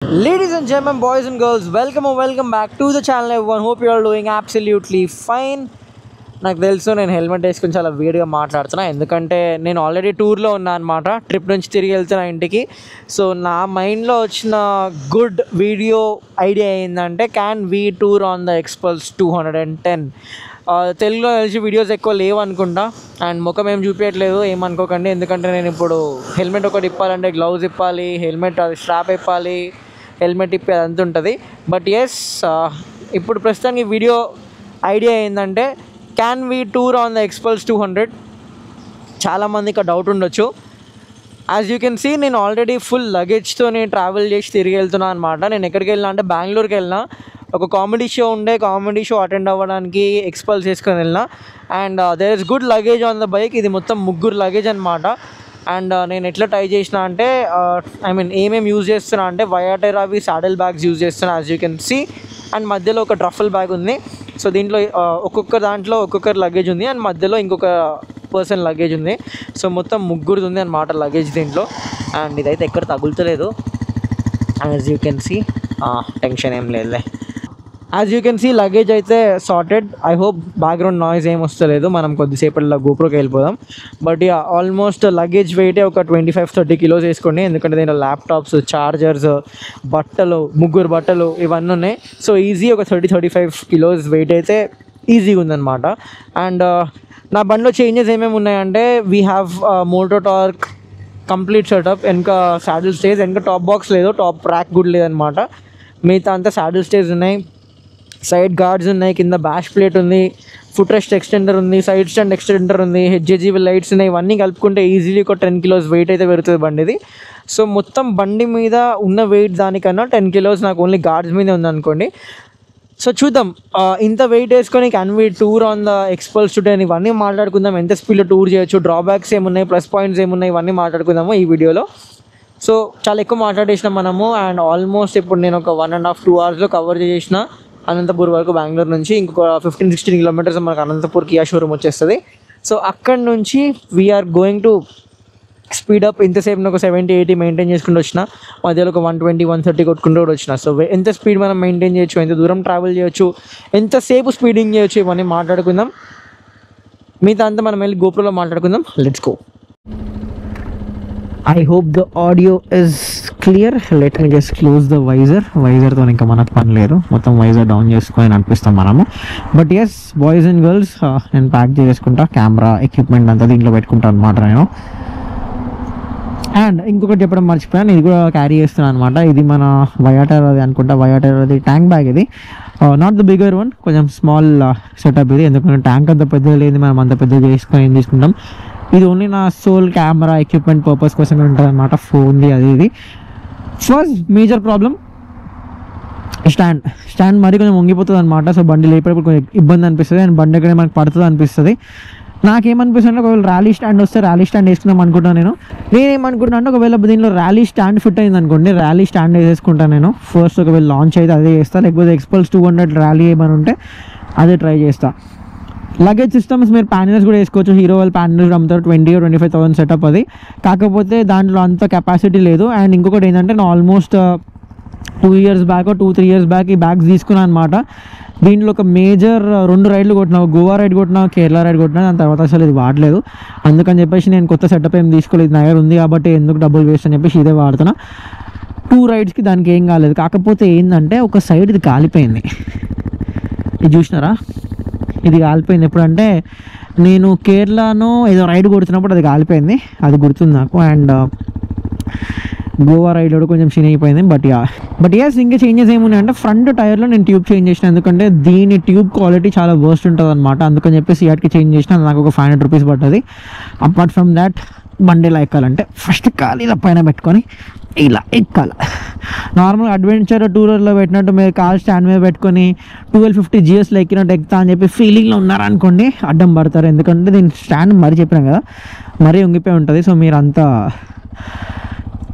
Ladies and gentlemen, boys and girls, welcome back to the channel everyone. Hope you are doing absolutely fine. నాకు తెలుసు నేను helmet వేసుకుని చాలా వీడియోగా మాట్లాడుతున్నా, ఎందుకంటే నేను ఆల్రెడీ టూర్లో ఉన్నా అనమాట. ట్రిప్ నుంచి తిరిగి వెళ్తున్నా ఇంటికి. సో నా మైండ్లో వచ్చిన గుడ్ వీడియో ఐడియా ఏంటంటే can we tour on the ఎక్స్పల్స్ 210. తెలుగులో తెలిసి వీడియోస్ ఎక్కువ లేవు అనుకుంటా, అండ్ ముఖం ఏం చూపించట్లేదు, ఏమనుకోకండి. ఎందుకంటే నేను ఇప్పుడు హెల్మెట్ ఒకటి ఇప్పాలంటే గ్లౌజ్ ఇప్పాలి, హెల్మెట్ అది స్ట్రాప్ ఇప్పాలి, హెల్మెట్ ఇప్పి అదంతా ఉంటుంది. బట్ ఎస్, ఇప్పుడు ప్రస్తుతానికి వీడియో ఐడియా ఏంటంటే can we tour on the ఎక్స్పల్స్ 200. చాలామందికి డౌట్ ఉండొచ్చు. యాజ్ యూ కెన్ సీ, నేను ఆల్రెడీ ఫుల్ లగేజ్తో ట్రావెల్ చేసి తిరిగి వెళ్తున్నాను అనమాట. నేను ఎక్కడికి వెళ్ళినా అంటే బెంగళూరుకి వెళ్ళినా, ఒక కామెడీ షో అటెండ్ అవ్వడానికి ఎక్స్పల్స్ చేసుకొని వెళ్ళినా. And there is good luggage on the bike. ఇది మొత్తం 3 లగేజ్ అనమాట. అండ్ నేను ఎట్లా ట్రై చేసిన అంటే ఏమేమి యూజ్ చేస్తున్నా అంటే వయాటెరావి సాడల్ బ్యాగ్స్ యూజ్ చేస్తున్నా, as you can see. And మధ్యలో ఒక ట్రఫల్ బ్యాగ్ ఉంది. సో దీంట్లో ఒక్కొక్క దాంట్లో ఒక్కొక్కరు లగేజ్ ఉంది, అండ్ మధ్యలో ఇంకొక పర్సన్ లగేజ్ ఉంది. సో మొత్తం 3 ఉంది అనమాట లగేజ్ దీంట్లో. అండ్ ఇదైతే ఎక్కడ తగులుతలేదు, as you can see. Tension ఏం లేదులే. As you can see luggage అయితే sorted. I hope background noise ఏం వస్తలేదు. మనం కొద్దిసేపట్లో గోప్రోకి వెళ్ళిపోదాం. బట్ ఆల్మోస్ట్ లగేజ్ వెయిటే ఒక 25-30 కిలోస్ వేసుకోండి, ఎందుకంటే దీంట్లో ల్యాప్టాప్స్, ఛార్జర్స్, బట్టలు, 3 బట్టలు ఇవన్నీ ఉన్నాయి. సో ఈజీ ఒక 30-35 కిలోస్ వెయిట్ అయితే ఈజీగా ఉందన్నమాట. అండ్ నా బండిలో చేంజెస్ ఏమేమి ఉన్నాయంటే we have Moto Torq complete setup. వెనక సాడిల్ స్టేజ్, వెనక టాప్ బాక్స్ లేదు, టాప్ ర్యాక్ కూడా లేదనమాట. మిగతా అంతా సాడిల్ స్టేజ్ ఉన్నాయి, సైడ్ గార్డ్స్ ఉన్నాయి, కింద బ్యాష్ ప్లేట్ ఉంది, ఫుట్ రెస్ట్ ఎక్స్టెండర్ ఉంది, సైడ్ స్టాండ్ ఎక్స్టెండర్ ఉంది, హెచ్జేజీ లైట్స్ ఉన్నాయి. ఇవన్నీ కలుపుకుంటే ఈజీలీ ఒక 10 కిలోస్ వెయిట్ అయితే పెరుగుతుంది బండిది. సో మొత్తం బండి మీద ఉన్న వెయిట్ దానికన్నా 10 కిలోస్ నాకు ఓన్లీ గార్డ్స్ మీదే ఉందనుకోండి. సో చూద్దాం, ఇంత వెయిట్ వేసుకొని can we tour on the ఎక్స్పల్స్ today అని ఇవన్నీ మాట్లాడుకుందాం. ఎంత స్పీడ్లో టూర్ చేయొచ్చు, డ్రాబ్యాక్స్ ఏమున్నాయి, ప్లస్ పాయింట్స్ ఏమున్నాయి, ఇవన్నీ మాట్లాడుకుందాము ఈ వీడియోలో. సో చాలా ఎక్కువ మాట్లాడేసినాం మనము. అండ్ ఆల్మోస్ట్ ఇప్పుడు నేను ఒక 1.5-2 అవర్స్లో కవర్ చేసిన అనంతపూర్ వరకు. బెంగళూరు నుంచి ఇంకొక 15-16 కిలోమీటర్స్ మనకు అనంతపూర్ కియా షోరూమ్ వచ్చేస్తుంది. సో అక్కడి నుంచి వీఆర్ గోయింగ్ టు స్పీడప్. ఇంతసేపు ఒక 70-80 మెయింటైన్ చేసుకుంటూ వచ్చిన, మధ్యలో ఒక 120-130 కొట్టుకుంటూ కూడా వచ్చిన. సో ఎంత స్పీడ్ మనం మెయింటైన్ చేయొచ్చు, ఎంత దూరం ట్రావెల్ చేయొచ్చు, ఎంతసేపు స్పీడింగ్ చేయొచ్చు, ఇవన్నీ మాట్లాడుకుందాం. మిగతా అంతా మనం వెళ్ళి గోప్రోలో మాట్లాడుకుందాం. Let's go. I hope the audio is clear. Let me just close the visor. Visorతో ఇంకా మనకు పని లేదు, మొత్తం వైజర్ డౌన్ చేసుకొని అనిపిస్తాం మనము. But yes boys and girls, నేను ప్యాక్ చేసుకుంటా, కెమెరా ఎక్విప్మెంట్ అంతా దీంట్లో పెట్టుకుంటాను అనమాట నేను. అండ్ ఇంకొకటి చెప్పడం మర్చిపోయాను, ఇది కూడా క్యారీ చేస్తున్నాను అనమాట. ఇది మన వయాటర్ అది అనుకుంటా, వయాటర్ అది ట్యాంక్ బ్యాగ్. ఇది నాట్ ద బిగర్ వన్, కొంచెం స్మాల్ సెటప్ ఇది. ఎందుకంటే ట్యాంక్ అంత పెద్దది లేదు, మనం అంత పెద్దగా చేసుకొని ఏం తీసుకుంటాం. ఇది ఓన్లీ నా సోల్ కెమెరా ఎక్విప్మెంట్ పర్పస్ కోసమే ఉంటుంది అనమాట, ఫోన్ది అది ఇది. ఫస్ట్ మేజర్ ప్రాబ్లం స్టాండ్ మరీ కొంచెం వంగిపోతుంది అనమాట. సో బండి లేపేటప్పుడు కొంచెం ఇబ్బంది అనిపిస్తుంది, అండ్ బండి ఎక్కడ మనకు పడుతుంది అనిపిస్తుంది. నాకేమనిపిస్తుంది అంటే ఒకవేళ ర్యాలీ స్టాండ్ వస్తే ర్యాలీ స్టాండ్ వేసుకుందాం అనుకుంటాను నేనేమనుకుంటున్నా అంటే ఒకవేళ దీనిలో ర్యాలీ స్టాండ్ ఫిట్ అయింది అనుకోండి, ర్యాలీ స్టాండ్ వేసేసుకుంటాను నేను. ఫస్ట్ ఒకవేళ లాంచ్ అయితే అదే చేస్తాను, లేకపోతే ఎక్స్పల్స్ 200 ర్యాలీ ఏమని ఉంటే అదే ట్రై చేస్తాను. లగేజ్ సిస్టమ్స్ మీరు ప్యానర్స్ కూడా వేసుకోవచ్చు. హీరో వాళ్ళు ప్యానర్స్ అమ్ముతారు, 20,000-25,000 సెటప్ అది. కాకపోతే దాంట్లో అంత కెపాసిటీ లేదు. అండ్ ఇంకొకటి ఏంటంటే నేను almost 2 years back 2-3 years back ఈ బ్యాగ్స్ తీసుకున్నాను అనమాట. దీంట్లో ఒక మేజర్ 2 రైడ్లు కొట్టినా, గోవా రైడ్ కొట్టినా, కేరళ రైడ్ కొట్టినా. దాని తర్వాత అసలు ఇది వాడలేదు. అందుకని చెప్పేసి నేను కొత్త సెటప్ ఏం తీసుకోలేదు, నా దగ్గర ఉంది కాబట్టి ఎందుకు డబ్బులు వేస్ట్ అని చెప్పేసి ఇదే వాడుతున్నా. 2 రైడ్స్కి దానికి ఏం కాలేదు. కాకపోతే ఏంటంటే ఒక సైడ్ ఇది కాలిపోయింది, ఇది చూసినారా, ఇది కాలిపోయింది. ఎప్పుడంటే నేను కేరళను ఏదో రైడ్ కొడుతున్నప్పుడు అది కాలిపోయింది, అది గుర్తుంది నాకు. అండ్ గోవా రైడ్ కూడా కొంచెం చిన్న అయిపోయింది. బట్ ఎస్ ఇంకా చేంజెస్ ఏమున్నాయి అంటే ఫ్రంట్ టైర్లో నేను ట్యూబ్ చేంజ్ చేసిన, ఎందుకంటే దీని ట్యూబ్ క్వాలిటీ చాలా వర్స్ట్ ఉంటుంది అనమాట. అందుకని చెప్పేసి సియాట్కి చేంజ్ చేసిన, నాకు ఒక 500 రూపీస్ పడుతుంది. అపార్ట్ ఫ్రమ్ దాట్ బండి ఇలా ఎక్కాలంటే ఫస్ట్ కాలు ఇలా పైన పెట్టుకొని ఇలా ఎక్కాలి. నార్మల్ అడ్వెంచర్ టూరర్లో పెట్టినట్టు మీరు కాల్ స్టాండ్ మీద పెట్టుకొని 1250 GSలో ఎక్కినట్టు ఎక్కుతా అని చెప్పి ఫీలింగ్లో ఉన్నారనుకోండి, అడ్డం పడతారు. ఎందుకంటే దీని స్టాండ్ మరీ చెప్పినాం కదా, మరీ ఉంగిపోయి ఉంటుంది. సో మీరు అంతా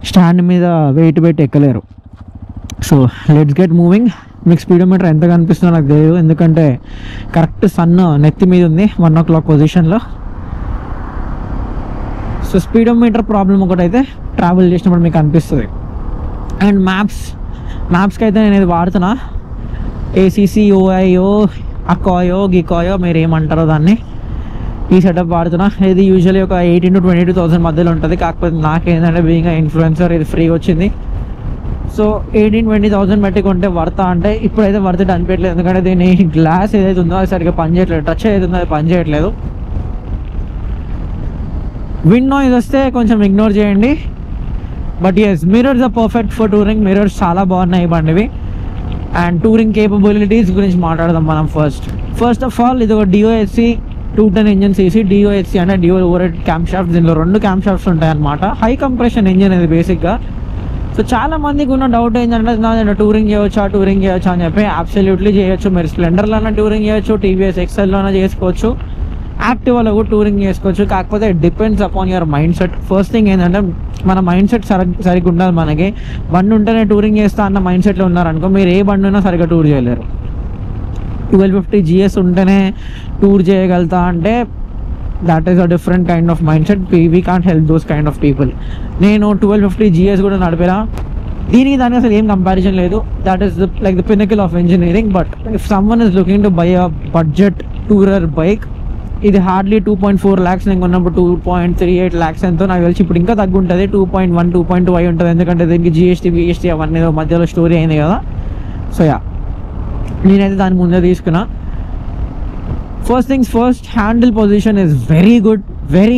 స్టాండ్ మీద వెయిట్ పెట్టి ఎక్కలేరు. So let's get moving. మీకు స్పీడోమీటర్ ఎంత కనిపిస్తుందో నాకు తెలియదు, ఎందుకంటే కరెక్ట్ సన్ నెత్తి మీద ఉంది 1 o'clock పొజిషన్లో. సో స్పీడోమీటర్ ప్రాబ్లం ఒకటైతే ట్రావెల్ చేసినప్పుడు మీకు అనిపిస్తుంది. అండ్ మ్యాప్స్ మ్యాప్స్కి అయితే నేను ఇది వాడుతున్నా, ACCOIO అకాయో గికాయో మీరు ఏమంటారో దాన్ని, ఈ సెటప్ వాడుతున్నా. ఇది యూజువల్లీ ఒక 18,000 to 22,000 మధ్యలో ఉంటుంది. కాకపోతే నాకేంటంటే బీయింగ్ ఇన్ఫ్లుయెన్సర్ ఇది ఫ్రీగా వచ్చింది. సో 18,000-20,000 పెట్టి కొంటే వర్తా అంటే ఇప్పుడైతే వర్త్ అనిపించలేదు, ఎందుకంటే దీని గ్లాస్ ఏదైతే ఉందో అది సరిగ్గా పనిచేయట్లేదు, టచ్ ఏదైతే ఉందో అది పనిచేయట్లేదు. విండ్ నాయిస్ వస్తే కొంచెం ఇగ్నోర్ చేయండి. But yes, mirrors are perfect for touring. Mirrors చాలా బాగున్నాయి బండివి. అండ్ టూరింగ్ కేపబిలిటీస్ గురించి మాట్లాడదాం మనం. ఫస్ట్ ఆఫ్ ఆల్ ఇది ఒక DOHC 210 ఇంజిన్ CC. DOHC అంటే డ్యూయల్ ఓవర్హెడ్ క్యాంప్ షాఫ్ట్స్. దీనిలో 2 క్యాంప్ షాఫ్ట్స్ ఉంటాయి అనమాట. హై కంప్రెషన్ ఇంజిన్ ఇది బేసిక్గా. సో చాలా మందికి ఉన్న డౌట్ ఏంటంటే నేను టూరింగ్ చేయొచ్చా అని చెప్పి. అబ్సల్యూట్లీ చేయొచ్చు. మీరు స్ప్లెండర్లోనే టూరింగ్ చేయొచ్చు, TVS XLలోనే చేసుకోవచ్చు, యాక్టివాలో కూడా టూరింగ్ చేసుకోవచ్చు. కాకపోతే it depends upon your mind set. First thing ఏంటంటే మన మైండ్ సెట్ సరిగ్గా ఉండాలి. మనకి బండి ఉంటేనే టూరింగ్ చేస్తా అన్న మైండ్ సెట్లో ఉన్నారనుకో, మీరు ఏ బండి ఉన్నా సరిగ్గా టూర్ చేయలేరు. 1250 GS ఉంటేనే టూర్ చేయగలుగుతా అంటే that is a different kind of mind set. We can't help those kind of people. నేను 1250 GS కూడా నడిపినా, దీనికి దానికి అసలు ఏం కంపారిజన్ లేదు. That is like the pinnacle of engineering. But if someone is looking to buy a budget tourer bike, ఇది hardly 2.4 lakhs. నేను కొన్నప్పుడు 2.38 lakhs ఎంతో నాకు తెలిసి. ఇప్పుడు ఇంకా తగ్గుంటుంది, 2.1, 2.2 అయి ఉంటుంది. ఎందుకంటే దీనికి GST అవన్నీ మధ్యలో స్టోరీ అయింది కదా. సో యా, నేనైతే దాని ముందే తీసుకున్నా. First things first, handle position is very good.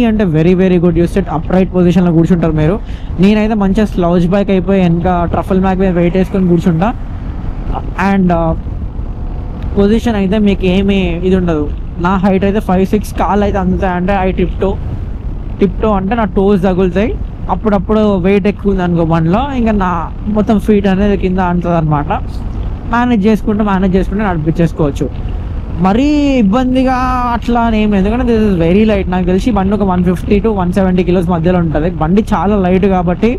అంటే very good. You set up right పొజిషన్లో కూర్చుంటారు మీరు. నేనైతే మంచిగా స్లౌజ్ బైక్ అయిపోయి వెనక ట్రఫల్ మ్యాక్ మీద వెయిట్ వేసుకొని కూర్చుంటా. అండ్ పొజిషన్ అయితే మీకు ఏమి ఇది ఉండదు. నా హైట్ అయితే 5'6", కాళ్ళు అయితే అందుతాయి. అంటే ఐ టిప్టో అంటే నా టోస్ తగులుతాయి. అప్పుడప్పుడు వెయిట్ ఎక్కువ ఉంది అనుకో బండిలో, ఇంకా నా మొత్తం ఫీట్ అనేది కింద అంటుంది అనమాట. మేనేజ్ చేసుకుంటే నడిపించేసుకోవచ్చు. మరీ ఇబ్బందిగా అట్లా ఏం లేదు, ఎందుకంటే దిస్ ఇస్ వెరీ లైట్. నాకు తెలిసి బండి ఒక 150 to 170 kilos మధ్యలో ఉంటుంది. బండి చాలా లైట్ కాబట్టి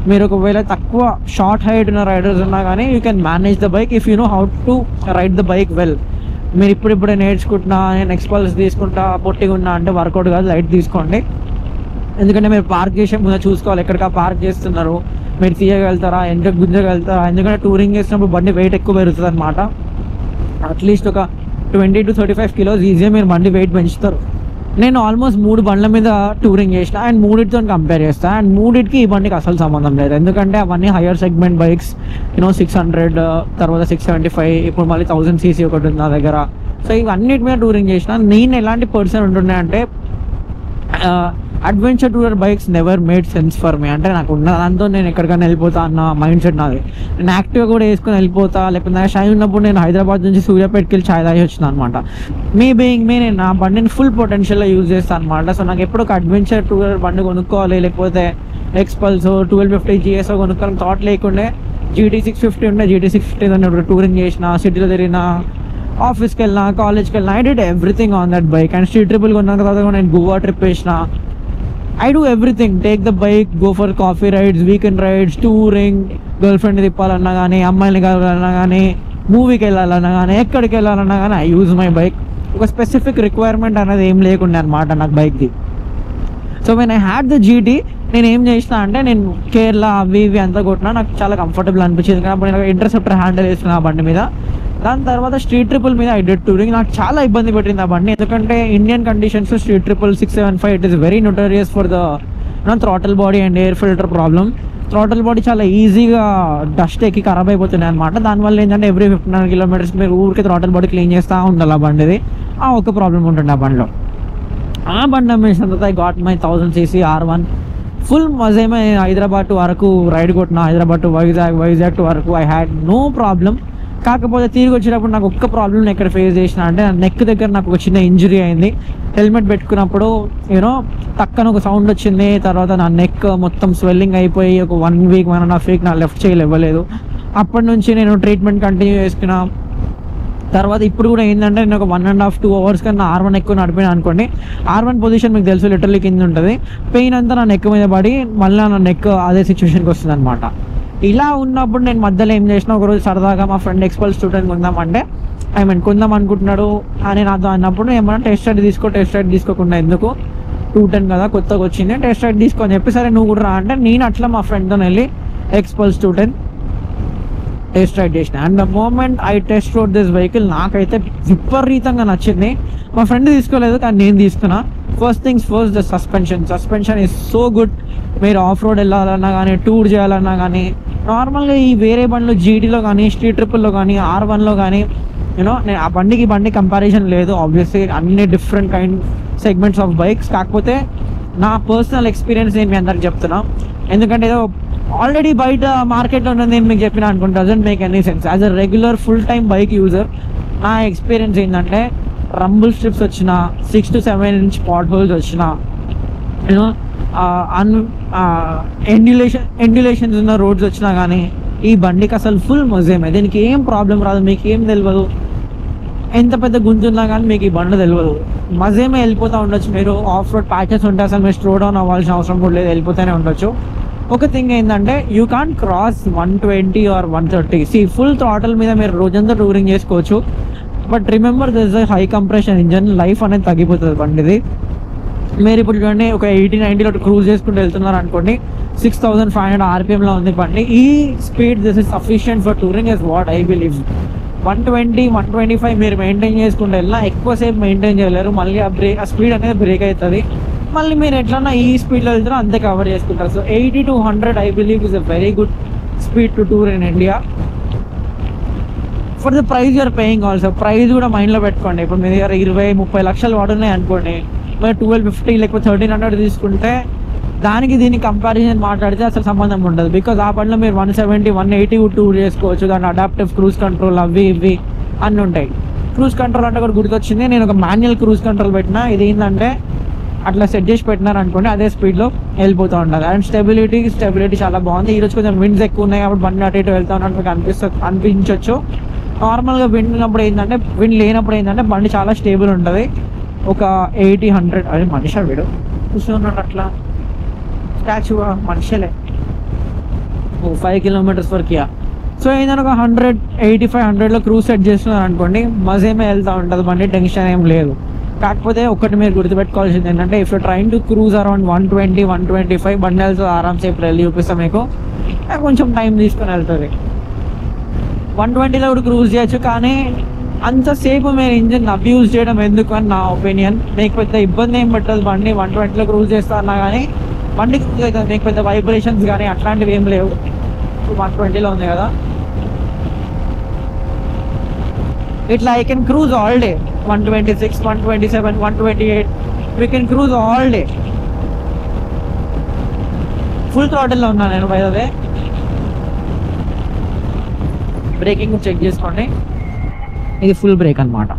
మీరు ఒకవేళ తక్కువ షార్ట్ హైట్ ఉన్న రైడర్స్ ఉన్నా కానీ you can manage the bike if you know how to ride the bike well. మీరు ఇప్పుడిప్పుడే నేర్చుకుంటున్నా, నేను ఎక్స్పల్స్ తీసుకుంటా, పొట్టిగా ఉన్నా అంటే వర్కౌట్ కాదు. లైట్ తీసుకోండి. ఎందుకంటే మీరు పార్క్ చేసే ముందు చూసుకోవాలి ఎక్కడికా పార్క్ చేస్తున్నారు, మీరు తీయగలుగుతారా, ఎంత గుంజగలుగుతారా. ఎందుకంటే టూరింగ్ చేసినప్పుడు బండి వెయిట్ ఎక్కువ పెరుగుతుంది అనమాట. అట్లీస్ట్ ఒక 20 to 35 kilos ఈజీగా మీరు బండి వెయిట్ పెంచుతారు. నేను ఆల్మోస్ట్ 3 బండ్ల మీద టూరింగ్ చేసిన అండ్ 3తో కంపేర్ చేస్తాను. అండ్ 3కి ఈ బండికి అసలు సంబంధం లేదు, ఎందుకంటే అవన్నీ హయ్యర్ సెగ్మెంట్ బైక్స్. 600, తర్వాత 675, ఇప్పుడు మళ్ళీ 1000 cc ఒకటి ఉంది నా దగ్గర. సో ఇవన్నిటి మీద టూరింగ్ చేసిన. నేను ఎలాంటి పర్సన్ ఉంటుండే అంటే adventure tourer bikes never made sense for me. అంటే నాకు ఉన్న దాంతో నేను ఎక్కడికైనా వెళ్ళిపోతా అన్న మైండ్ సెట్ నాది. నేను యాక్టివ్గా కూడా వేసుకొని వెళ్ళిపోతా. లేకపోతే నాకు షై ఉన్నప్పుడు నేను హైదరాబాద్ నుంచి సూర్యాపేటకి వెళ్ళి ఛాయ్ తాగి వచ్చిన అనమాట. నేను నా బండిని ఫుల్ పొటెన్షియల్లో యూజ్ చేస్తాను అనమాట. సో నాకు ఎప్పుడు ఒక అడ్వెంచర్ టూరర్ బండి కొనుక్కోవాలి, లేకపోతే ఎక్స్పల్స్ 1250 GS కొనుక్కోవాలని థాట్ లేకుండే GT650 ఉండే. GT650 దాన్ని టూరింగ్ చేసిన, సిటీలో తిరిగిన, ఆఫీస్కి వెళ్ళినా, కాలేజ్కి వెళ్ళినా. I did everything on that bike. And street triple కొన్నాక తర్వాత నేను గోవా ట్రిప్ వేసిన. I do everything. Take the bike, go for coffee rides, weekend rides, touring, girlfriend తిప్పాలన్నా కానీ, అమ్మాయిని కలవాలన్నా కానీ, మూవీకి వెళ్ళాలన్నా కానీ, ఎక్కడికి వెళ్ళాలన్నా కానీ ఐ యూజ్ మై బైక్. ఒక స్పెసిఫిక్ రిక్వైర్మెంట్ అనేది ఏం లేకుండా అనమాట నాకు బైక్ది. So when I had the GT, నేను ఏం చేసిన అంటే నేను కేరళ అవి ఇవి అంతా కొట్టినా. నాకు చాలా కంఫర్టబుల్ అనిపించింది కాబట్టి నేను ఇంటర్సెప్టర్ హ్యాండిల్ వేసుకున్నా ఆ బండి మీద. దాని తర్వాత స్ట్రీట్ ట్రిపుల్ మీద ఐ డెడ్ టూరింగ్. నాకు చాలా ఇబ్బంది పెట్టింది ఆ బండి, ఎందుకంటే Indian conditions street triple 675 it is very notorious for the throttle body and air filter problem. Throttle body చాలా ఈజీగా డస్ట్ ఎక్కి ఖరాబ్ అయిపోతున్నాయి అనమాట. దానివల్ల ఏంటంటే ఎవ్రీ 1500 kilometers మీరు ఊరికి థ్రాటల్ బాడీ క్లీన్ చేస్తూ ఉండాలి ఆ బండిది. ఆ ఒక ప్రాబ్లం ఉంటుంది ఆ బండిలో. ఆ బండి అమ్మేసిన తర్వాత I got my 1000 cc R1. Full మజేమే. హైదరాబాద్ టు వరకు రైడ్ కొట్టిన, హైదరాబాద్ టు వైజాగ్ టు వరకు ఐ హ్యాడ్ నో ప్రాబ్లం. కాకపోతే తిరిగి వచ్చేటప్పుడు నాకు ఒక్క ప్రాబ్లం ఎక్కడ ఫేస్ చేసిన అంటే నెక్ దగ్గర నాకు ఒక చిన్న ఇంజరీ అయింది. హెల్మెట్ పెట్టుకున్నప్పుడు టక్కన ఒక సౌండ్ వచ్చింది. తర్వాత నా నెక్ మొత్తం స్వెల్లింగ్ అయిపోయి ఒక 1 week 1.5 week నా లెఫ్ట్ చేయి ఇవ్వలేదు. అప్పటి నుంచి నేను ట్రీట్మెంట్ కంటిన్యూ చేసుకున్నా. తర్వాత ఇప్పుడు కూడా ఏంటంటే నేను ఒక 1.5-2 hours కన్నా R1 ఎక్కువ నడిపినా అనుకోండి. R1 పొజిషన్ మీకు తెలుసు లిటరల్లీ కింద ఉంటుంది. పెయిన్ అంతా నా నెక్ మీద పడి మళ్ళీ నా నెక్ అదే సిచ్యువేషన్కి వస్తుంది అనమాట. ఇలా ఉన్నప్పుడు నేను మధ్యలో ఏం చేసిన, ఒకరోజు సరదాగా మా ఫ్రెండ్ ఎక్స్పల్స్ స్టూడెంట్ కొందామంటే కొందాం అనుకుంటున్నాడు అని నాతో అన్నప్పుడు ఏమన్నా టెస్ట్ రైడ్ తీసుకోకుండా ఎందుకు, 210 కదా కొత్తగా వచ్చింది, టెస్ట్ రైడ్ తీసుకోని చెప్పి సరే నువ్వు కూడా రా అంటే నేను అట్లా మా ఫ్రెండ్తో వెళ్ళి ఎక్స్పల్స్ 210 టెస్ట్ రైడ్ చేసిన. And the moment I test road this vehicle నాకైతే విపరీతంగా నచ్చింది. మా ఫ్రెండ్ తీసుకోలేదు కానీ నేను తీసుకున్నా. First things first, the suspension is so good. మీరు ఆఫ్ రోడ్ వెళ్ళాలన్నా కానీ, టూర్ చేయాలన్నా కానీ, నార్మల్గా ఈ వేరే బండ్లు జీటీలో కానీ, స్ట్రీట్ ట్రిపుల్లో కానీ, R1లో కానీ, యూనో నేను ఆ బండి కంపారిజన్ లేదు. ఆబ్వియస్లీ అన్ని different kind segments of bikes. కాకపోతే నా పర్సనల్ ఎక్స్పీరియన్స్ నేను మీ అందరికి చెప్తున్నా. ఎందుకంటే ఏదో ఆల్రెడీ బయట మార్కెట్లో ఉన్నది నేను మీకు చెప్పిన అనుకుంటా, doesn't make any sense. As a regular full time bike user నా ఎక్స్పీరియన్స్ ఏంటంటే, రంబుల్ స్ట్రిప్స్ వచ్చిన, 6 to 7 inch పాట్ హోల్స్ వచ్చిన, యూనో ఎండ్యులేషన్స్ ఉన్న రోడ్స్ వచ్చినా కానీ ఈ బండికి అసలు ఫుల్ మజేమే. దీనికి ఏం ప్రాబ్లం రాదు, మీకు ఏం తెలియదు. ఎంత పెద్ద గుంతున్నా కానీ మీకు ఈ బండి తెలియదు, మజేమే వెళ్ళిపోతూ ఉండొచ్చు. మీరు ఆఫ్ రోడ్ ప్యాచెస్ ఉంటే అసలు మీరు స్లో డౌన్ అవ్వాల్సిన అవసరం కూడా లేదు, వెళ్ళిపోతూనే ఉండొచ్చు. ఒక థింగ్ ఏంటంటే, you can't cross 120 or 130. Full throttle మీద మీరు రోజంతా టూరింగ్ చేసుకోవచ్చు. But remember this high compression engine, life అనేది తగ్గిపోతుంది బండిది. మీరు ఇప్పుడు చూడండి, ఒక 80-90లో క్రూజ్ చేసుకుంటూ వెళ్తున్నారు అనుకోండి, 6500 RPMలో ఉంది బండి. ఈ speed this is sufficient for touring is what I believe. 120-125 మీరు మెయింటైన్ చేసుకుంటూ వెళ్ళినా ఎక్కువసేపు మెయింటైన్ చేయలేరు. మళ్ళీ ఆ స్పీడ్ అనేది బ్రేక్ అవుతుంది. మళ్ళీ మీరు ఎట్లన్నా ఈ స్పీడ్లో వెళ్తారో అంతే కవర్ చేసుకుంటారు. So 80 to 100 I believe is a very good speed to tour in India. For the price you're paying also. Price కూడా మైండ్లో పెట్టుకోండి. ఇప్పుడు మీ దగ్గర 20-30 లక్షలు వాడున్నాయి అనుకోండి, మీరు 1250 లేకపోతే 1300 తీసుకుంటే దానికి దీనికి కంపారిజన్ మాట్లాడితే అసలు సంబంధం ఉండదు. బికాజ్ ఆ బండిలో మీరు 170-180 టూర్ చేసుకోవచ్చు. దాని అడాప్టివ్ క్రూజ్ కంట్రోల్ అవి ఇవి అన్నీ ఉంటాయి. క్రూజ్ కంట్రోల్ అంటే కూడా గుర్తొచ్చింది, నేను ఒక మాన్యువల్ క్రూజ్ కంట్రోల్ పెట్టినా. ఇది ఏంటంటే అట్లా సెట్ చేసి పెట్టినారు అనుకోండి, అదే స్పీడ్లో వెళ్ళిపోతూ ఉంటుంది. అండ్ స్టెబిలిటీ చాలా బాగుంది. ఈరోజు కొంచెం విండ్స్ ఎక్కువ ఉన్నాయి కాబట్టి బండి అటు ఇటు వెళ్తా ఉన్నట్టు మీకు అనిపించవచ్చు. నార్మల్గా విండ్ ఉన్నప్పుడు ఏంటంటే, విండ్ లేనప్పుడు ఏంటంటే బండి చాలా స్టేబుల్ ఉంటుంది. ఒక 80-100 అది మనిషి వీడు కూర్చున్నాడు అట్లా, స్టాచ్యూ మనిషిలే. 5 kilometers వరకు. సో ఏంటంటే ఒక 185-100లో క్రూజ్ సెట్ చేస్తున్నారు అనుకోండి, మజేమే వెళ్తూ ఉంటుంది బండి, టెన్షన్ ఏం లేదు. కాకపోతే ఒకటి మీరు గుర్తుపెట్టుకోవాల్సింది ఏంటంటే, if you train to cruise around 120-125 బండి వెళ్తుంది ఆరామ్సే. ఇప్పుడు వెళ్ళి చూపిస్తాం మీకు, కొంచెం టైం తీసుకొని వెళ్తుంది. 120లో కూడా క్రూజ్ చేయొచ్చు, కానీ అంతసేపు మీరు ఇంజిన్ అబ్యూజ్ చేయడం ఎందుకు అని నా ఒపీనియన్. మీకు పెద్ద ఇబ్బంది ఏం పెట్టదు బండి 120లో క్రూజ్ చేస్తా అన్నా కానీ బండి క్రూజ్ అవుతుంది. మీకు పెద్ద వైబ్రేషన్స్ కానీ అట్లాంటివి ఏం లేవు. 120లో ఉంది కదా, ఇట్లా I can cruise all day. 126, 127, 128 we can cruise all day. Full థ్రాటిల్లో ఉన్నా నేను. By the way braking check చేసుకోండి, ఇది ఫుల్ బ్రేక్ అన్నమాట.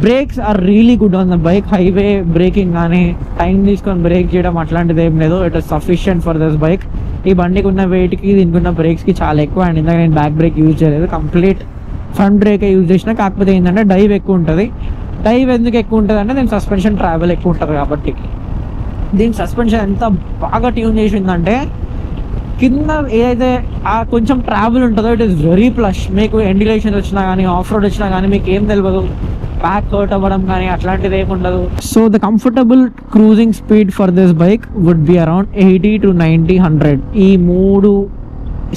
Brakes are really good on the bike. Highway braking కానీ, టైం తీసుకొని బ్రేక్ చేయడం అట్లాంటిది ఏం లేదు. It is sufficient for this bike. ఈ బండికి ఉన్న వెయిట్కి దీనికి ఉన్న బ్రేక్స్కి చాలా ఎక్కువ. అండ్ ఇందాక నేను బ్యాక్ బ్రేక్ యూజ్ చేయలేదు, కంప్లీట్ ఫ్రంట్ బ్రేకే యూజ్ చేసిన. కాకపోతే ఏంటంటే డైవ్ ఎక్కువ ఉంటుంది. డైవ్ ఎందుకు ఎక్కువ ఉంటుంది అంటే, దీని సస్పెన్షన్ ట్రావెల్ ఎక్కువ ఉంటుంది కాబట్టి. దీని సస్పెన్షన్ ఎంత బాగా ట్యూన్ చేసిందంటే, కింద ఏదైతే ఆ కొంచెం ట్రావెల్ ఉంటుందో ఇట్ ఈస్ వెరీ ప్లష్. మీకు ఎండ్యులేషన్స్ వచ్చినా కానీ, ఆఫ్ రోడ్ వచ్చినా కానీ మీకు ఏం తెలియదు, బ్యాక్ హర్ట్ అవ్వడం కానీ అట్లాంటిది ఏమి ఉండదు. So the comfortable cruising speed for this bike would be around 80 to 90, 100. ఈ 3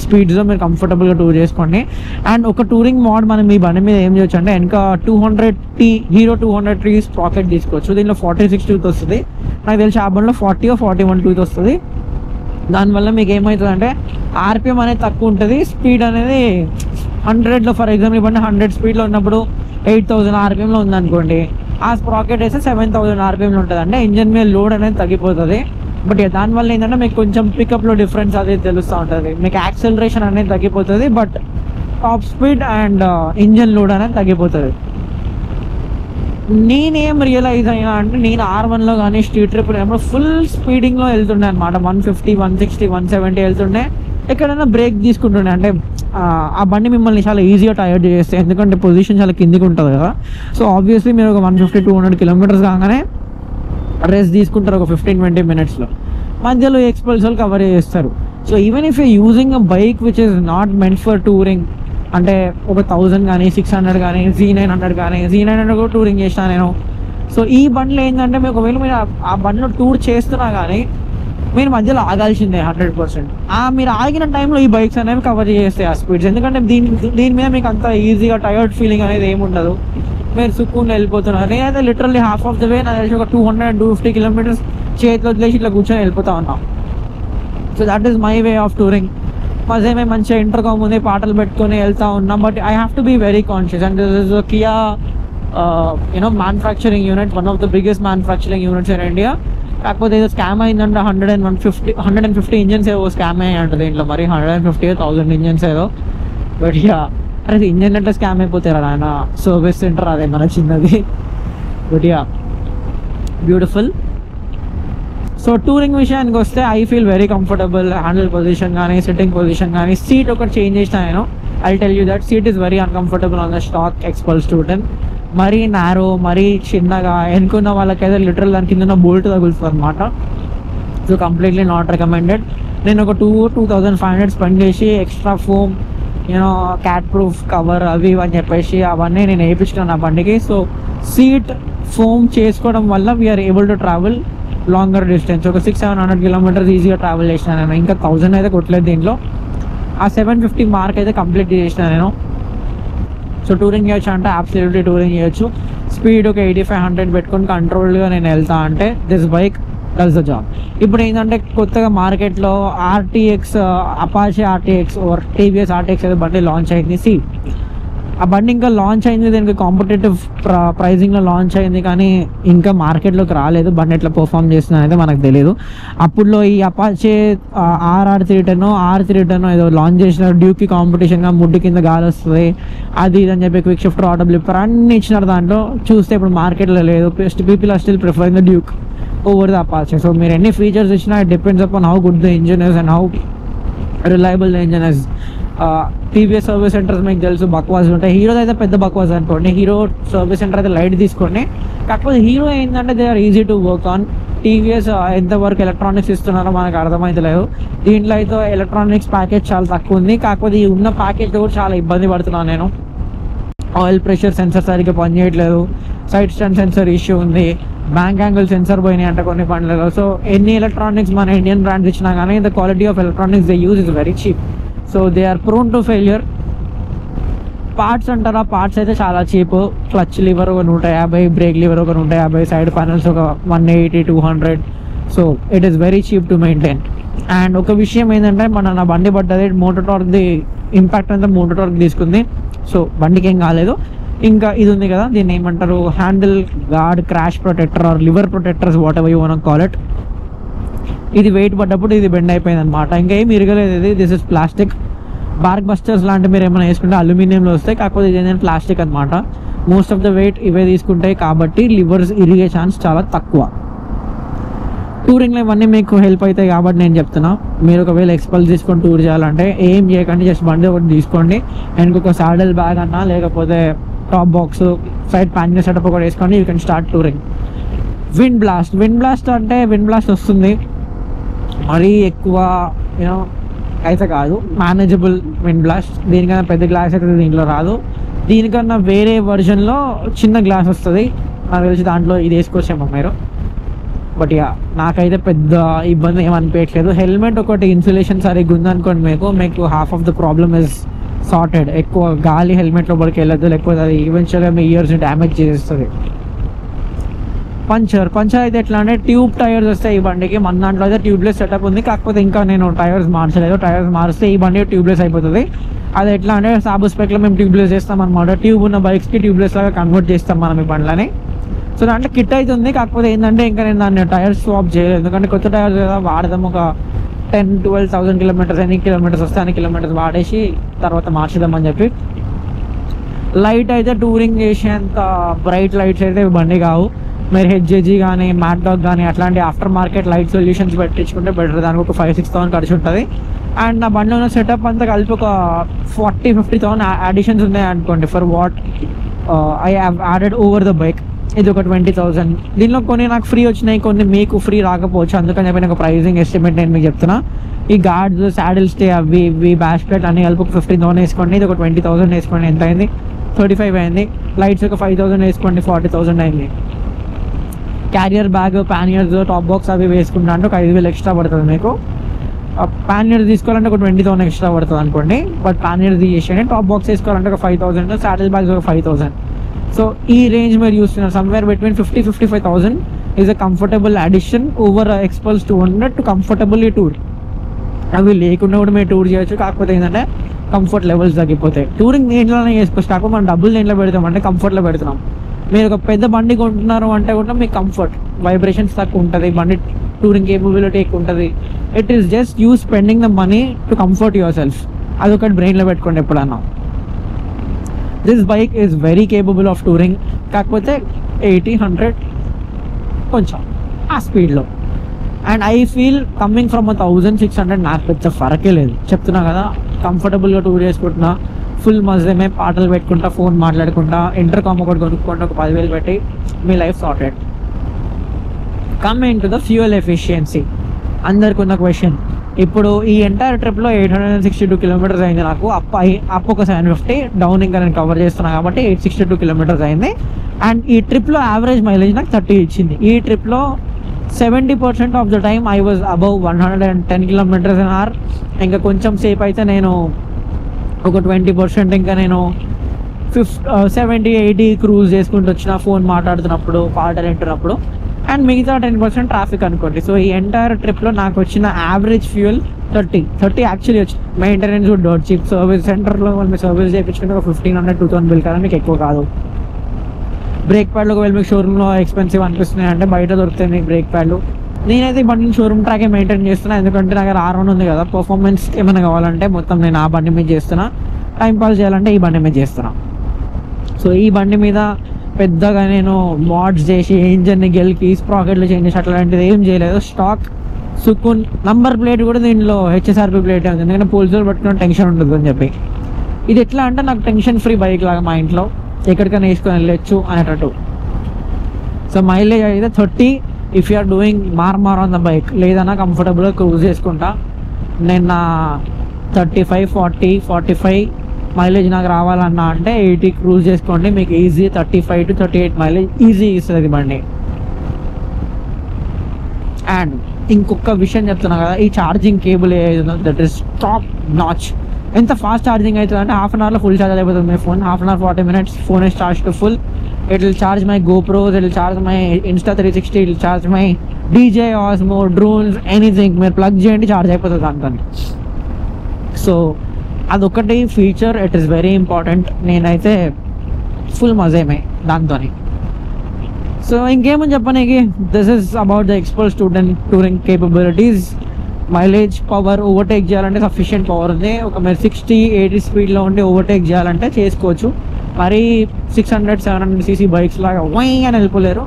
స్పీడ్స్లో మీరు కంఫర్టబుల్గా టూర్ చేసుకోండి. అండ్ ఒక టూరింగ్ మోడ్ మనం మీ బండి మీద ఏం చేయొచ్చు అంటే, వెనక 200T హీరో 200T స్ప్రాకెట్ తీసుకోవచ్చు. దీనిలో 46 tooth వస్తుంది. నాకు తెలిసి ఆ బండిలో 40 or 41 tooth వస్తుంది. దానివల్ల మీకు ఏమవుతుంది అంటే, ఆర్పిఎం అనేది తక్కువ ఉంటుంది, స్పీడ్ అనేది 100లో ఫర్ ఎగ్జాంపుల్ ఇవ్వండి 100 స్పీడ్లో ఉన్నప్పుడు 8000 RPMలో ఉందనుకోండి, ఆ స్ప్రాకెట్ వేస్తే 7000 RPMలో ఉంటుంది. అంటే ఇంజన్ మీద లోడ్ అనేది తగ్గిపోతుంది. బట్ దానివల్ల ఏంటంటే మీకు కొంచెం పికప్లో డిఫరెన్స్ అనేది తెలుస్తూ ఉంటుంది. మీకు యాక్సెలరేషన్ అనేది తగ్గిపోతుంది, but top speed and engine load అనేది తగ్గిపోతుంది. నేనేం రియలైజ్ అయినా అంటే, నేను R1లో కానీ స్ట్రీట్ ట్రిప్ వెళ్ళినప్పుడు ఫుల్ స్పీడింగ్లో వెళ్తుండే అనమాట. 150, 160, 170 వెళ్తుండే. ఎక్కడైనా బ్రేక్ తీసుకుంటుండే. అంటే ఆ బండి మిమ్మల్ని చాలా ఈజీగా టైర్డ్ చేస్తే, ఎందుకంటే పొజిషన్ చాలా కిందికి ఉంటుంది కదా. సో ఆబ్వియస్లీ మీరు ఒక 150-200 kilometers కాగానే రెస్ట్ తీసుకుంటారు ఒక 15-20 minutesలో. మధ్యలో ఎక్స్పల్సల్ కవర్ చేస్తారు. So even if you using a bike which is not meant for touring, అంటే ఒక 1000 కానీ 600 కానీ Z900 కానీ, Z900 కూడా టూరింగ్ చేసినా నేను. సో ఈ బండ్లు ఏంటంటే, మీకు ఒకవేళ మీరు ఆ బండిలో టూర్ చేస్తున్నా కానీ మీరు మధ్యలో ఆగాల్సిందే 100%. మీరు ఆగిన టైంలో ఈ బైక్స్ అనేవి కవర్ చేస్తాయి ఆ స్పీడ్స్, ఎందుకంటే దీని మీద మీకు అంత ఈజీగా టైర్డ్ ఫీలింగ్ అనేది ఏమి ఉండదు, మీరు సుక్కుని వెళ్ళిపోతున్నారు. నేనైతే literally half of the way నాకు తెలిసి ఒక 200-250 కిలోమీటర్స్ చేతిలో వదిలేసి ఇట్లా కూర్చొని వెళ్ళిపోతా ఉన్నాం. So that is my way of touring. మజేమే మంచిగా ఇంటర్కామ్ ఉంది, పాటలు పెట్టుకొని వెళ్తా ఉన్నాం. But I have to be very conscious. And this is Kia manufacturing unit, one of the biggest manufacturing units in India. కాకపోతే ఏదో స్కామ్ అయిందంటే 150 ఇంజన్స్ ఏవో స్కామ్ అయ్యంట దీంట్లో, మరి 150,000 ఇంజన్స్ ఏదో. బట్ అరే ఇంజన్ అంటే స్కామ్ అయిపోతారా ఆయన, సర్వీస్ సెంటర్ అదే మన చిన్నది. But beautiful. సో టూరింగ్ విషయానికి వస్తే I feel very comfortable. Handle position కానీ, సిట్టింగ్ పొజిషన్ కానీ, సీట్ ఒకటి చేంజ్ చేసిన నేను. I tell you that seat is very uncomfortable on the stock ఎక్స్పల్స్ 210. మరీ నారో, మరీ చిన్నగా ఎన్నుకున్న వాళ్ళకైతే లిటరల్ దాని కింద బోల్ట్ తగులుతుంది అనమాట. So completely not recommended. నేను ఒక 2,500 స్పెండ్ చేసి extra foam, cat proof cover అవి అని చెప్పేసి అవన్నీ నేను వేయించుకున్నాను ఆ బండికి. సో సీట్ ఫోమ్ చేసుకోవడం వల్ల we're able to travel longer distance. ఒక 600-700 కిలోమీటర్స్ ఈజీగా ట్రావెల్ చేసిన నేను. ఇంకా 1000 అయితే కొట్టలేదు దీంట్లో. ఆ 750 మార్క్ అయితే కంప్లీట్ చేసిన నేను. సో టూరింగ్ చేయొచ్చు అంటే అబ్సల్యూట్లీ టూరింగ్ చేయొచ్చు. స్పీడ్ ఒక 85-100 పెట్టుకొని కంట్రోల్గా నేను వెళ్తా అంటే this bike does the job. ఇప్పుడు ఏంటంటే కొత్తగా మార్కెట్లో RTX, Apache RTX or TVS RTX అయితే బండి లాంచ్ అయింది. ఆ బండి ఇంకా లాంచ్ అయింది, దీనికి కాంపిటేటివ్ ప్రైజింగ్లో లాంచ్ అయింది, కానీ ఇంకా మార్కెట్లోకి రాలేదు. బండి ఎట్లా పర్ఫామ్ చేస్తుంది అనేది మనకు తెలియదు. అప్పుడులో ఈ అపాచే R310 R310 ఏదో లాంచ్ చేసినారు, డ్యూక్కి కాంపిటీషన్గా ముడ్డు కింద గాలి వస్తుంది అది ఇది అని చెప్పి క్విక్ షిఫ్టర్, ఆటో బ్లిప్పర్ అన్ని ఇచ్చినారు. దాంట్లో చూస్తే ఇప్పుడు మార్కెట్లో లేదు. People are still preferring the Duke over the Apache. So మీరు ఎన్ని ఫీచర్స్ ఇచ్చినా it depends upon how good the engine is and how reliable the engine is. TVS service centres మీకు తెలుసు బక్వాస్ ఉంటాయి. హీరో అయితే పెద్ద బక్వాస్ అనుకోండి. హీరో సర్వీస్ సెంటర్ అయితే లైట్ తీసుకోండి. కాకపోతే హీరో ఏంటంటే they are easy to work on. TVS ఎంతవరకు ఎలక్ట్రానిక్స్ ఇస్తున్నారో మనకు అర్థమైతలేదు. దీంట్లో అయితే ఎలక్ట్రానిక్స్ ప్యాకేజ్ చాలా తక్కువ ఉంది. కాకపోతే ఈ ఉన్న ప్యాకేజ్ కూడా చాలా ఇబ్బంది పడుతున్నాను నేను. ఆయిల్ ప్రెషర్ సెన్సర్ సరిగ్గా పనిచేయట్లేదు, సైడ్ స్టాండ్ సెన్సర్ ఇష్యూ ఉంది, బ్యాంక్ యాంగిల్ సెన్సర్ పోయినాయి అంటే కొన్ని బండ్లలో. సో ఎన్ని ఎలక్ట్రానిక్స్ మన ఇండియన్ బ్రాండ్స్ ఇచ్చినా కానీ the quality of electronics they use is very cheap. So they are prone to failure. Parts అంటారా, పార్ట్స్ అయితే చాలా చీప్. క్లచ్ లివర్ ఒక 150, బ్రేక్ లివర్ ఒక 150, సైడ్ ప్యానల్స్ ఒక 180-200. So it is very cheap to maintain. And ఒక విషయం ఏంటంటే నా బండి పడ్డది మోటో టార్క్ది ఇంపాక్ట్ అంతా మోటో టార్క్ తీసుకుంది. సో బండికి ఏం కాలేదు. ఇంకా ఇది ఉంది కదా, దీన్ని ఏమంటారు, handle guard, crash protector or lever protectors, whatever you want to call it. ఇది వెయిట్ పడ్డప్పుడు ఇది బెండ్ అయిపోయింది అనమాట. ఇంకా ఏం ఇరగలేదు ఇది. This is plastic. Bark busters లాంటివి మీరు ఏమైనా వేసుకుంటే అల్యూమినియంలో వస్తాయి, కాకపోతే ఇది ఏంటంటే ప్లాస్టిక్ అనమాట. మోస్ట్ ఆఫ్ ద వెయిట్ ఇవే తీసుకుంటాయి కాబట్టి లివర్స్ ఇరిగే ఛాన్స్ చాలా తక్కువ. టూరింగ్లో ఇవన్నీ మీకు హెల్ప్ అవుతాయి కాబట్టి నేను చెప్తున్నా. మీరు ఒకవేళ ఎక్స్పల్స్ తీసుకొని టూర్ చేయాలంటే ఏం చేయకండి, జస్ట్ బండి ఒకటి తీసుకోండి అండ్ ఒక సాడల్ బ్యాగ్ అన్నా లేకపోతే top box, side pan setup ఒకటి వేసుకోండి. You can start touring. Wind blast అంటే విండ్ బ్లాస్ట్ వస్తుంది, మరీ ఎక్కువ అయితే కాదు, మేనేజబుల్ విండ్ బ్లాస్ట్. దీనికన్నా పెద్ద గ్లాస్ అయితే దీంట్లో రాదు. దీనికన్నా వేరే వర్జన్లో చిన్న గ్లాస్ వస్తుంది, నాకు తెలిసి దాంట్లో ఇది వేసుకోవచ్చేమో మీరు. బట్ నాకైతే పెద్ద ఇబ్బంది ఏమనిపించట్లేదు. హెల్మెట్ ఒకటి ఇన్సులేషన్ సరిగ్గా ఉందనుకోండి, మీకు half of the problem is sorted. ఎక్కువ గాలి హెల్మెట్ లోపలికి వెళ్ళదు, లేకపోతే అది ఈవెన్చువల్గా మీ ఇయర్స్ని డ్యామేజ్ చేసేస్తుంది. పంచర్ అయితే ఎట్లా అంటే ట్యూబ్ టైర్స్ వస్తాయి ఈ బండికి. మన దాంట్లో అయితే ట్యూబ్లెస్ సెటప్ ఉంది, కాకపోతే ఇంకా నేను టైర్స్ మార్చలేదు. టైర్స్ మారిస్తే ఈ బండి ట్యూబ్లెస్ అయిపోతుంది. అది ఎట్లా అంటే సాబు స్పెక్లో మేము ట్యూబ్లెస్ చేస్తాం అనమాట. ట్యూబ్ ఉన్న బైక్స్కి ట్యూబ్లెస్ లాగా కన్వర్ట్ చేస్తాం మనం ఈ బండ్లని. సో దాంట్లో కిట్ అయితే ఉంది, కాకపోతే ఏంటంటే ఇంకా నేను దాన్ని టైర్స్ స్వాప్ చేయలేదు, ఎందుకంటే కొత్త టైర్స్ కదా వాడదాం. ఒక 10,000-12,000 కిలోమీటర్స్, ఎన్ని కిలోమీటర్స్ వస్తే అన్ని కిలోమీటర్స్ వాడేసి తర్వాత మార్చేద్దామని చెప్పి. లైట్ అయితే టూరింగ్ చేసేంత బ్రైట్ లైట్స్ అయితే బండి కావు. మీరు హెచ్జేజీ కానీ మ్యాట్ డాగ్ కానీ అట్లాంటి ఆఫ్టర్ మార్కెట్ లైట్ సొల్యూషన్స్ పెట్టించుకుంటే బెటర్. దానికి ఒక 5,000-6,000 ఖర్చు ఉంటుంది. అండ్ నా బండిలో ఉన్న సెటప్ అంతా కలిపి ఒక 40,000-50,000 అడిషన్స్ ఉన్నాయి అనుకోండి, for what I have added over the bike. ఇది ఒక 20,000. దీనిలో కొన్ని నాకు ఫ్రీ వచ్చినాయి, కొన్ని మీకు ఫ్రీ రాకపోవచ్చు. అందుకని చెప్పి నాకు ప్రైజింగ్ ఎస్టిమేట్ నేను మీకు చెప్తున్నా. ఈ గార్డ్స్, శాడిల్ స్టే, అవి ఇవి బ్యాష్ ప్లేట్ అన్ని కలిపి ఒక 15,000 వేసుకోండి. ఇది ఒక 20,000 వేసుకోండి. ఎంత అయింది? 35 అయింది. లైట్స్ ఒక 5,000 వేసుకోండి, 40,000 అయింది. Carrier bag, panniers, top box అవి వేసుకుంటా అంటే ఒక 5,000 ఎక్స్ట్రా పడుతుంది మీకు. ప్యానియర్ తీసుకోవాలంటే ఒక 20,000 ఎక్స్ట్రా పడుతుంది అనుకోండి. బట్ ప్యానియర్ తీసేయండి. టాప్ బాక్స్ వేసుకోవాలంటే ఒక 5,000, సాటిల్ బ్యాగ్స్ ఒక 5,000. సో ఈ రేంజ్ మీరు చూస్తున్నారు. Somewhere between 50,000-55,000 is a comfortable addition over ఎక్స్పల్స్ 200 to comfortably tour. అవి లేకుండా కూడా మీరు టూర్ చేయొచ్చు. కాకపోతే ఏంటంటే కంఫర్ట్ లెవెల్స్ తగ్గిపోతాయి. టూరింగ్ దేంట్లోనే చేసుకోవచ్చు. కాకపోతే మనం డబ్బులు దేంట్లో పెడతాం అంటే కంఫర్ట్లో పెడుతున్నాం. మీరు ఒక పెద్ద బండి కొంటున్నారు అంటే కూడా మీకు కంఫర్ట్, వైబ్రేషన్స్ తక్కువ ఉంటుంది, బండి టూరింగ్ కేపబిలిటీ ఎక్కువ ఉంటుంది. It is just you spending the money to comfort your self. అదొకటి బ్రెయిన్లో పెట్టుకోండి ఎప్పుడన్నా. This bike is very capable of touring. కాకపోతే 80-100 కొంచెం ఆ స్పీడ్లో. And I feel coming from 1,600 నాకు పెద్ద ఫరకే లేదు. చెప్తున్నా కదా, కంఫర్టబుల్గా టూర్ చేసుకుంటున్నా, ఫుల్ మజమే, పాటలు పెట్టుకుంటా, ఫోన్ మాట్లాడుకుంటా, ఇంటర్కామ్ ఒకటి కొనుక్కుంటా, ఒక 10,000 పెట్టి మీ life sorted. Coming to the fuel efficiency, అందరికి ఉన్న క్వశ్చన్. ఇప్పుడు ఈ ఎంటైర్ ట్రిప్లో 862 కిలోమీటర్స్ అయింది నాకు. అప్ ఒక 750, డౌన్ ఇంకా నేను కవర్ చేస్తున్నా కాబట్టి 862 కిలోమీటర్స్ అయింది. అండ్ ఈ ట్రిప్లో యావరేజ్ మైలేజ్ నాకు 30 ఇచ్చింది. ఈ ట్రిప్లో 70% of the time I was above 110 kilometres an hour. ఇంకా కొంచెం సేపు అయితే నేను ఒక 20% ఇంకా నేను 70-80 క్రూజ్ చేసుకుంటూ వచ్చిన, ఫోన్ మాట్లాడుతున్నప్పుడు, పాటలు వింటున్నప్పుడు. అండ్ మిగతా 10% ట్రాఫిక్ అనుకోండి. సో ఈ ఎంటైర్ ట్రిప్లో నాకు వచ్చిన యావరేజ్ ఫ్యూయల్ 30 యాక్చువల్లీ వచ్చింది. మెయింటెనెన్స్ కూడా డోట్ చీప్. సర్వీస్ సెంటర్లో వాళ్ళు సర్వీస్ చేయించుకుంటే ఒక 1,500-2,000 బిల్ కదా, మీకు ఎక్కువ కాదు. బ్రేక్ ప్యాడ్లు ఒకవేళ మీకు షోరూమ్లో ఎక్స్పెన్సివ్ అనిపిస్తున్నాయి అంటే బయట దొరుకుతాయి మీకు బ్రేక్ ప్యాడ్లు. నేనైతే ఈ బండిని షోరూమ్ ట్రాకే మెయింటైన్ చేస్తున్నా, ఎందుకంటే నాకు R1 ఉంది కదా, పర్ఫార్మెన్స్ ఏమైనా కావాలంటే మొత్తం నేను ఆ బండి మీద చేస్తున్నా, టైం పాస్ చేయాలంటే ఈ బండి మీద చేస్తున్నా. సో ఈ బండి మీద పెద్దగా నేను మోడ్స్ చేసి ఇంజన్ని గెలికి స్ప్రాకెట్లు చేంజ్ చేసి అట్లాంటిది ఏం చేయలేదు. స్టాక్ సుకున్ నంబర్ ప్లేట్ కూడా దీనిలో HSRP ప్లేట్ ఉంది, ఎందుకంటే పోలీసులు పట్టుకున్న టెన్షన్ ఉండదు అని చెప్పి. ఇది ఎట్లా అంటే నాకు టెన్షన్ ఫ్రీ బైక్ లాగా, మా ఇంట్లో ఎక్కడికైనా వేసుకొని వెళ్ళొచ్చు అనేటట్టు. సో మైలేజ్ అయితే 30 ఇఫ్ యూఆర్ డూయింగ్ మార్ ఆన్ ద బైక్. లేదన్నా కంఫర్టబుల్గా క్రూజ్ చేసుకుంటా. నేను నా 35, 40, 45 మైలేజ్ నాకు రావాలన్నా అంటే 80 క్రూజ్ చేసుకోండి, మీకు ఈజీ 35-38 మైలేజ్ ఈజీ ఇస్తుంది బండి. అండ్ ఇంకొక విషయం చెప్తున్నా కదా, ఈ ఛార్జింగ్ కేబుల్ ఏదైనా దట్ ఈస్ టాప్ నాచ్. ఎంత ఫాస్ట్ ఛార్జింగ్ అవుతుంది అంటే హాఫ్ అన్ అవర్లో ఫుల్ ఛార్జ్ అయిపోతుంది మీ phone. Half an hour 40 minutes phone is charge to full. It will charge my GoPros, it will charge my Insta360, it will charge my DJI Osmo, drones, anything మీరు plug చేయండి charge అయిపోతుంది దాంతో. So అదొకటి feature, it is very important. నేనైతే full మజేమే దాంతో. So ఇంకేమని చెప్పనీకి, this is about the Xpulse touring capabilities. Mileage, power, overtake చేయాలంటే సఫిషియెంట్ పవర్ ఉంది. ఒక మీరు 60-80 స్పీడ్లో ఉండి ఓవర్టేక్ చేయాలంటే చేసుకోవచ్చు. మరీ 600-700 cc బైక్స్ లాగా వై అని వెళ్ళిపోలేరు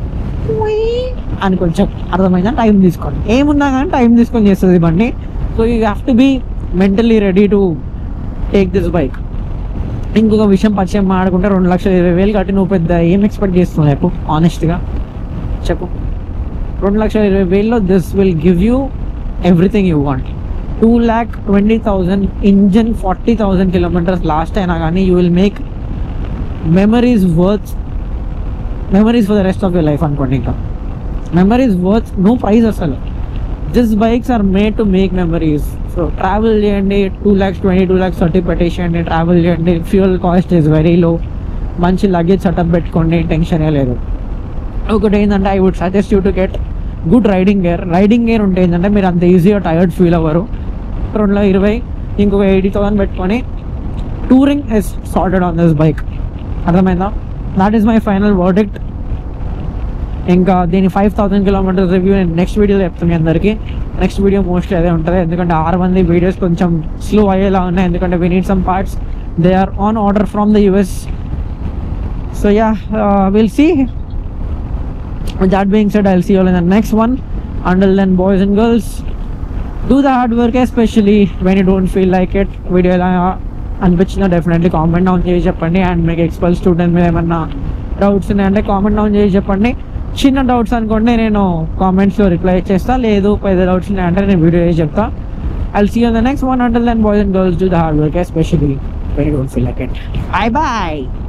అని, కొంచెం అర్థమైందా, టైం తీసుకోండి. ఏమున్నా కానీ టైం తీసుకొని చేస్తుంది బండి. So you have to be mentally ready to take this bike. ఇంకొక విషయం పరిచయం మాడుకుంటే 2,20,000 కట్టి నువ్వు పెద్ద ఏం ఎక్స్పెక్ట్ చేస్తున్నావు చెప్పు, ఆనెస్ట్గా చెప్పు. 2,20,000లో this will give you everything you want. 2,20,000 engine, 40,000 kilometres last అయినా కానీ you will make memories for the rest of your life అనుకోండి. ఇంకా మెమరీస్ వర్త్ నో ప్రైజ్ అసలు. This bikes are made to make memories. So travel చేయండి, 2,20,000, 2,30,000 పెట్టేసేయండి, travel చేయండి. Fuel cost is very low. మంచి luggage setup పెట్టుకోండి, టెన్షనే లేదు. ఒకటి ఏంటంటే I would suggest you to get good riding gear ఉంటే ఏంటంటే మీరు అంత ఈజీగా టైర్డ్ ఫీల్ అవ్వరు. 220, ఇంకొక 80,000 పెట్టుకొని touring is sorted on this bike. అర్థమైందా? That is my final verdict. ఇంకా దీని 5,000 కిలోమీటర్స్ రివ్యూ నేను నెక్స్ట్ వీడియోలో చెప్తాను అందరికీ. నెక్స్ట్ వీడియో మోస్ట్లీ అదే ఉంటుంది, ఎందుకంటే 6 వీడియోస్ కొంచెం స్లో అయ్యేలా ఉన్నాయి, ఎందుకంటే we need some parts, they are on order from the US. So yeah, will see. With that being said, I'll see you all in the next one. Until then, boys and girls, do the hard work, especially when you don't feel like it. Video ఎలా అనిపించిందో definitely comment down చేసి చెప్పండి. And మీకు ఎక్స్పల్ student మీద ఏమన్నా doubts ఉన్నాయంటే comment down చేసి చెప్పండి. చిన్న డౌట్స్ అనుకోండి నేను కామెంట్స్లో రిప్లై చేస్తా, లేదు పెద్ద డౌట్స్ ఉన్నాయంటే నేను వీడియో చేసి చెప్తా. I'll see you in the next one. Until then, boys and girls, do the hard work, especially when you don't feel like it. Bye bye.